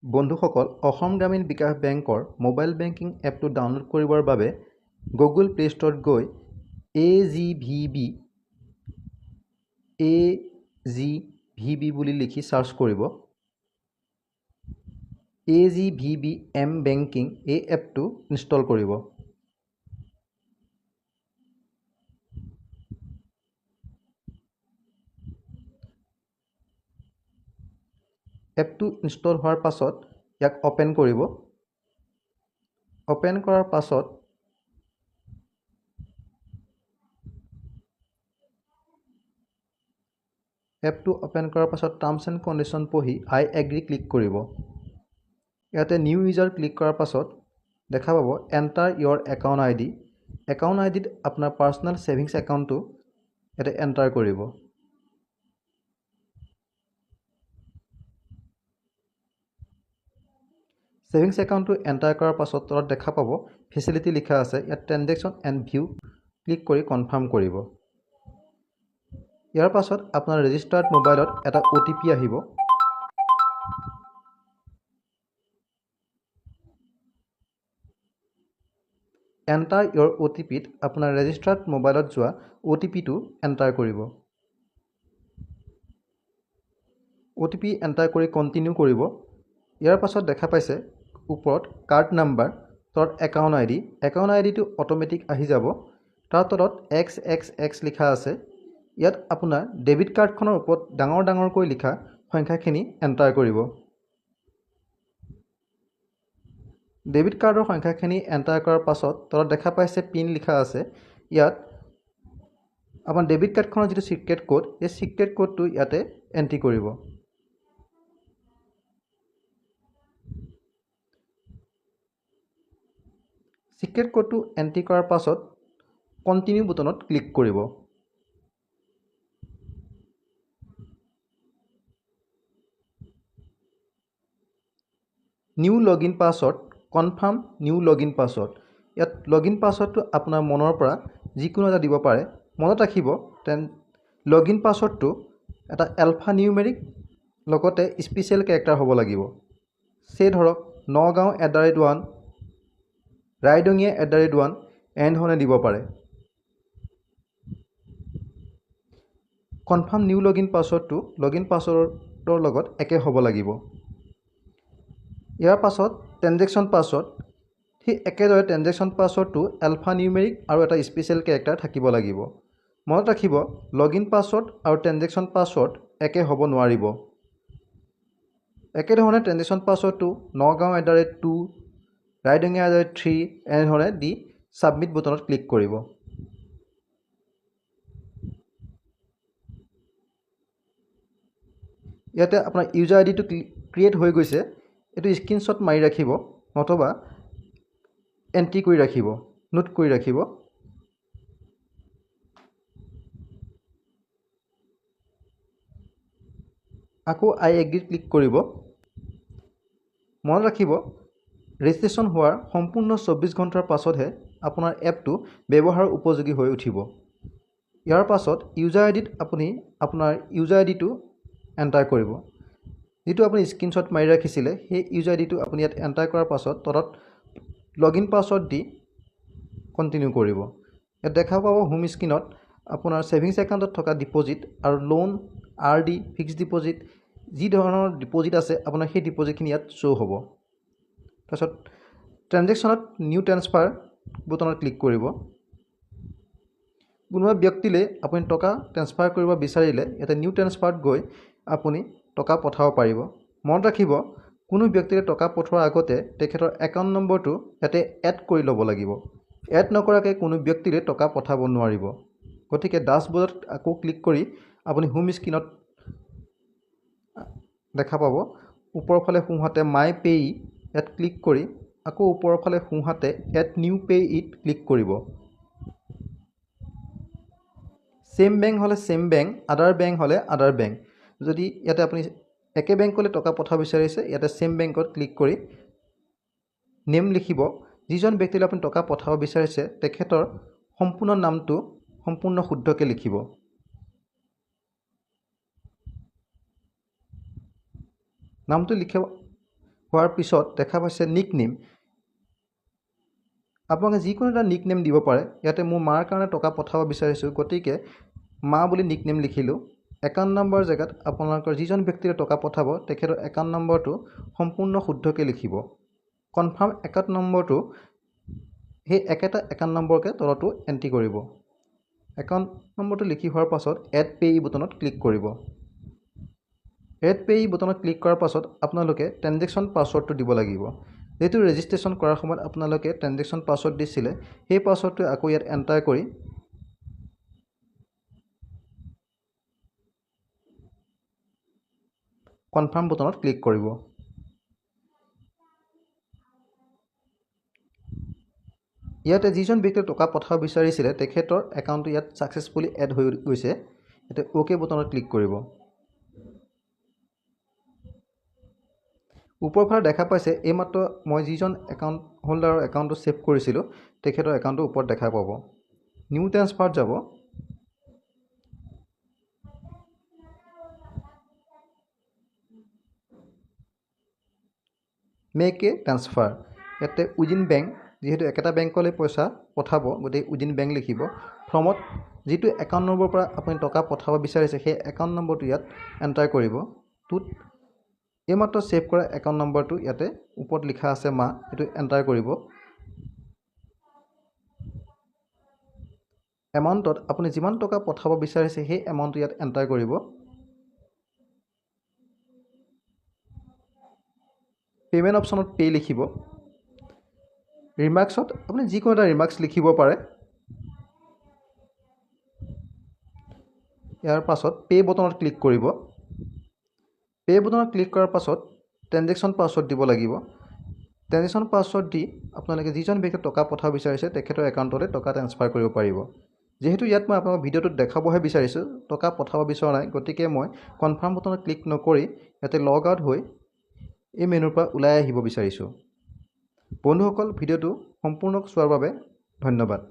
বন্ধুসকল, অসম গ্ৰামীণ বিকাশ বেংকৰ mobile banking এপটো ডাউনলোড কৰিবৰ বাবে গুগল প্লে ষ্ট'ৰত গৈ AGVB বুলি লিখি চাৰ্চ কৰিব। AGVB M বেংকিং এই এপটো ইনষ্টল কৰিব। এপটো ইনষ্টল হোৱাৰ পাছত ইয়াক অপেন কৰিব। অপেন কৰাৰ পাছত এপটো অপেন কৰাৰ পাছত টাৰ্মছ এণ্ড কণ্ডিশ্যন পঢ়ি আই এগ্ৰি ক্লিক কৰিব। ইয়াতে নিউ ইউজাৰ ক্লিক কৰাৰ পাছত দেখা পাব এণ্টাৰ ইয়ৰ একাউণ্ট আইডি। একাউণ্ট আইডিত আপোনাৰ পাৰ্চনেল ছেভিংছ একাউণ্টটো ইয়াতে এণ্টাৰ কৰিব। ছেভিংছ একাউণ্টটো এণ্টাৰ কৰাৰ পাছত তলত দেখা পাব ফেচিলিটি লিখা আছে। ইয়াত ট্ৰেনজেকশ্যন এণ্ড ভিউ ক্লিক কৰি কনফাৰ্ম কৰিব। ইয়াৰ পাছত আপোনাৰ ৰেজিষ্টাৰ্ড মোবাইলত এটা OTP আহিব। এণ্টাৰ ইয়ৰ OTPত আপোনাৰ ৰেজিষ্টাৰ্ড মোবাইলত যোৱা OTPটো এণ্টাৰ কৰিব। OTP এণ্টাৰ কৰি কণ্টিনিউ কৰিব। ইয়াৰ পাছত দেখা পাইছে ওপৰত কাৰ্ড নাম্বাৰ, তলত একাউণ্ট আইডি। একাউণ্ট আইডিটো অট'মেটিক আহি যাব। তাৰ তলত XXX লিখা আছে। ইয়াত আপোনাৰ ডেবিট কাৰ্ডখনৰ ওপৰত ডাঙৰকৈ লিখা সংখ্যাখিনি এণ্টাৰ কৰিব। ডেবিট কাৰ্ডৰ সংখ্যাখিনি এণ্টাৰ কৰাৰ পাছত তলত দেখা পাইছে পিন লিখা আছে। ইয়াত আপোনাৰ ডেবিট কাৰ্ডখনৰ যিটো চিক্ৰেট কোড, এই চিক্ৰেট কোডটো ইয়াতে এণ্ট্ৰি কৰিব। চিক্ৰেট কোডটো এণ্ট্ৰি কৰাৰ পাছত কণ্টিনিউ বুটনত ক্লিক কৰিব। New login password, confirm new login password. ইয়াত লগইন পাছৱৰ্ডটো আপোনাৰ মনৰ পৰা যিকোনো এটা দিব পাৰে। মনত ৰাখিব লগইন পাছৱৰ্ডটো এটা এলফা নিউমেৰিক লগতে স্পেচিয়েল কেৰেক্টাৰ হ'ব লাগিব। ধৰক নগাঁও@1, ৰাইডঙীয়া@1 এনেধৰণে দিব পাৰে। কনফাৰ্ম নিউ লগইন পাছৱৰ্ডটো লগইন পাছৱৰ্ডৰ লগত একে হ'ব লাগিব। ইয়াৰ পাছত ট্ৰেনজেকশ্যন পাছৱৰ্ড, ঠিক একেদৰে ট্ৰেনজেকশ্যন পাছৱৰ্ডটো এলফা নিউমেৰিক আৰু এটা স্পেচিয়েল কেৰেক্টাৰ থাকিব লাগিব। মনত ৰাখিব লগইন পাছৱৰ্ড আৰু ট্ৰেনজেকশ্যন পাছৱৰ্ড একে হ'ব নোৱাৰিব। একেধৰণে ট্ৰেনজেকশ্যন পাছৱৰ্ডটো নগাঁও@2, ৰাইডঙীয়া@3 এনেধৰণে দি ছাবমিট বুটনত ক্লিক কৰিব। ইয়াতে আপোনাৰ ইউজাৰ আইডিটো ক্ৰিয়েট হৈ গৈছে। এইটো স্ক্ৰীনশ্বট মাৰি ৰাখিব নতুবা এণ্ট্ৰি কৰি ৰাখিব, নোট কৰি ৰাখিব। আকৌ আই এগ্ৰিত ক্লিক কৰিব। মনত ৰাখিব ৰেজিষ্ট্ৰেশ্যন হোৱাৰ সম্পূৰ্ণ 24 ঘণ্টাৰ পাছতহে আপোনাৰ এপটো ব্যৱহাৰৰ উপযোগী হৈ উঠিব। ইয়াৰ পাছত ইউজাৰ আইডিত আপুনি আপোনাৰ ইউজাৰ আইডিটো এণ্টাৰ কৰিব। যিটো আপুনি স্ক্ৰীনশ্বট মাৰি ৰাখিছিলে সেই ইউজাৰ আইডিটো আপুনি ইয়াত এণ্টাৰ কৰাৰ পাছত তলত লগইন পাছৱৰ্ড দি কণ্টিনিউ কৰিব। ইয়াত দেখা পাব হোম স্ক্ৰীণত আপোনাৰ ছেভিংছ একাউণ্টত থকা ডিপ'জিট আৰু লোন, RD, ফিক্সড ডিপ'জিট যি ধৰণৰ ডিপ'জিট আছে আপোনাৰ সেই ডিপ'জিটখিনি ইয়াত শ্ব' হ'ব। তাৰপিছত ট্ৰেনজেকশ্যনত নিউ ট্ৰেন্সফাৰ বুটনত ক্লিক কৰিব। কোনোবা ব্যক্তিলৈ আপুনি টকা ট্ৰেন্সফাৰ কৰিব বিচাৰিলে ইয়াতে নিউ ট্ৰেন্সফাৰত গৈ আপুনি টকা পঠাব পাৰিব। মনত ৰাখিব কোনো ব্যক্তিলৈ টকা পঠোৱাৰ আগতে তেখেতৰ একাউণ্ট নম্বৰটো ইয়াতে এড কৰি ল'ব লাগিব। এড নকৰাকৈ কোনো ব্যক্তিলৈ টকা পঠাব নোৱাৰিব। গতিকে ডাছবৰ্ডত আকৌ ক্লিক কৰি আপুনি হোম স্ক্ৰীণত দেখা পাব ওপৰৰ ফালে সোঁহাতে মাই পে'ই ইয়াত ক্লিক কৰি আকৌ ওপৰৰ ফালে সোঁহাতে এড নিউ পে'ইত ক্লিক কৰিব। ছেম বেংক হ'লে ছেম বেংক, আদাৰ বেংক হ'লে আদাৰ বেংক। যদি ইয়াতে আপুনি একে বেংকলৈ টকা পঠাব বিচাৰিছে ইয়াতে ছেম বেংকত ক্লিক কৰি নেম লিখিব। যিজন ব্যক্তিলৈ আপুনি টকা পঠাব বিচাৰিছে তেখেতৰ সম্পূৰ্ণ নামটো সম্পূৰ্ণ শুদ্ধকৈ লিখিব। নামটো হোৱাৰ পিছত দেখা পাইছে নিক নেম। আপোনালোকে যিকোনো এটা নিক নেম দিব পাৰে। ইয়াতে মোৰ মাৰ কাৰণে টকা পঠাব বিচাৰিছোঁ, গতিকে মা বুলি নিক নেম লিখিলোঁ। একাউণ্ট নম্বৰ জেগাত আপোনালোকৰ যিজন ব্যক্তিলৈ টকা পঠাব তেখেতৰ একাউণ্ট নম্বৰটো সম্পূৰ্ণ শুদ্ধকৈ লিখিব। কনফাৰ্ম একাউণ্ট নম্বৰটো সেই একেটা একাউণ্ট নম্বৰকে তলতো এণ্ট্ৰি কৰিব। একাউণ্ট নম্বৰটো লিখি হোৱাৰ পাছত এড পেই বুটনত ক্লিক কৰিব। এড পেই বুটনত ক্লিক কৰাৰ পাছত আপোনালোকে ট্ৰেনজেকশ্যন পাছৱৰ্ডটো দিব লাগিব। যিহেতু ৰেজিষ্ট্ৰেশ্যন কৰাৰ সময়ত আপোনালোকে ট্ৰেনজেকশ্যন পাছৱৰ্ড দিছিলে, সেই পাছৱৰ্ডটো আকৌ ইয়াত এণ্টাৰ কৰি কনফাৰ্ম বুটনত ক্লিক কৰিব। ইয়াতে যিজন ব্যক্তিয়ে টকা পঠাব বিচাৰিছিলে তেখেতৰ একাউণ্টটো ইয়াত ছাকচেছফুলি এড হৈ গৈছে। ইয়াতে অ'কে বুটনত ক্লিক কৰিব। ওপৰৰ ফালে দেখা পাইছে এইমাত্ৰ মই যিজন একাউণ্ট হোল্ডাৰৰ একাউণ্টটো ছেভ কৰিছিলোঁ তেখেতৰ একাউণ্টটো ওপৰত দেখা পাব। নিউ ট্ৰেন্সফাৰত যাব। Make a transfer. ইয়াতে উইদিন বেংক, যিহেতু একেটা বেংকলৈ পইচা পঠাব গতিকে উইদিন বেংক লিখিব। ফৰ্মত যিটো একাউণ্ট নম্বৰৰ পৰা আপুনি টকা পঠাব বিচাৰিছে সেই একাউণ্ট নম্বৰটো ইয়াত এণ্টাৰ কৰিব। এইমাত্ৰ ছেভ কৰা একাউণ্ট নম্বৰটো ইয়াতে ওপৰত লিখা আছে মা, এইটো এণ্টাৰ কৰিব। এমাউণ্টত আপুনি যিমান টকা পঠাব বিচাৰিছে সেই এমাউণ্টটো ইয়াত এণ্টাৰ কৰিব। পে'মেণ্ট অপশ্যনত পে' লিখিব। ৰিমাৰ্কছত আপুনি যিকোনো এটা ৰিমাৰ্কছ লিখিব পাৰে। ইয়াৰ পাছত পে' বুটনত ক্লিক কৰিব। পে' বুটনত ক্লিক কৰাৰ পাছত ট্ৰেনজেকশ্যন পাছৱৰ্ড দিব লাগিব। ট্ৰেনজেকশ্যন পাছৱৰ্ড দি আপোনালোকে যিজন ব্যক্তিয়ে টকা পঠাব বিচাৰিছে তেখেতৰ একাউণ্টলৈ টকা ট্ৰেন্সফাৰ কৰিব পাৰিব। যিহেতু ইয়াত মই আপোনালোকক ভিডিঅ'টোত দেখাবহে বিচাৰিছোঁ, টকা পঠাব বিচৰা নাই, গতিকে মই কনফাৰ্ম বুটনত ক্লিক নকৰি ইয়াতে লগ আউট হৈ এই মেনুৰ পৰা ওলাই আহিব বিচাৰিছোঁ। বন্ধুসকল, ভিডিঅ'টো সম্পূৰ্ণ চোৱাৰ বাবে ধন্যবাদ।